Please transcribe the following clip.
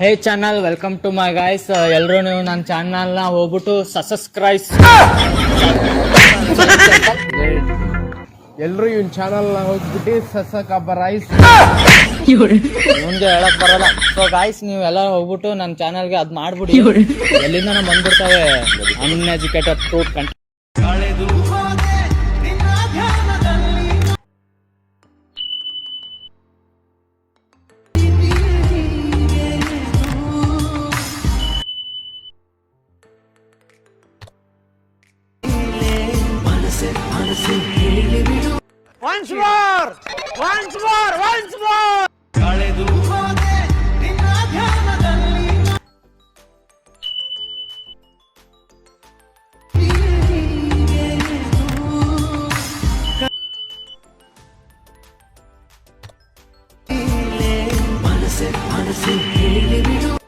Hey channel, welcome to my guys. ಎಲ್ಲರೂ ನೀವು ನನ್ನ ಚಾನಲ್ನ ಹೋಗ್ಬಿಟ್ಟು ಸಬ್ಸ್ಕ್ರೈಬ್. ಎಲ್ರು ಇವನ್ ಚಾನಲ್ ಹೋಗ್ಬಿಟ್ಟು ಸಸಕಬರೈಸ್ ಮುಂದೆ ಹೇಳಕ್ ಬರಲ್ಲ. ಸೊ ಗಾಯ್ಸ್, ನೀವು ಎಲ್ಲ ಹೋಗ್ಬಿಟ್ಟು ನನ್ನ ಚಾನಲ್ಗೆ ಅದು ಮಾಡ್ಬಿಡಿ. ಎಲ್ಲಿಂದ ನಾವು ಬಂದ್ಬಿಡ್ತಾವೆ uneducated fruit content. Once more! Once more! Once more! ಕಳೆದು ಹೋದೆ ನಿನ್ನ ಧ್ಯಾನದಲ್ಲಿ. ಮನಸ್ಸೆ ಹೇಳಿಬಿಡು.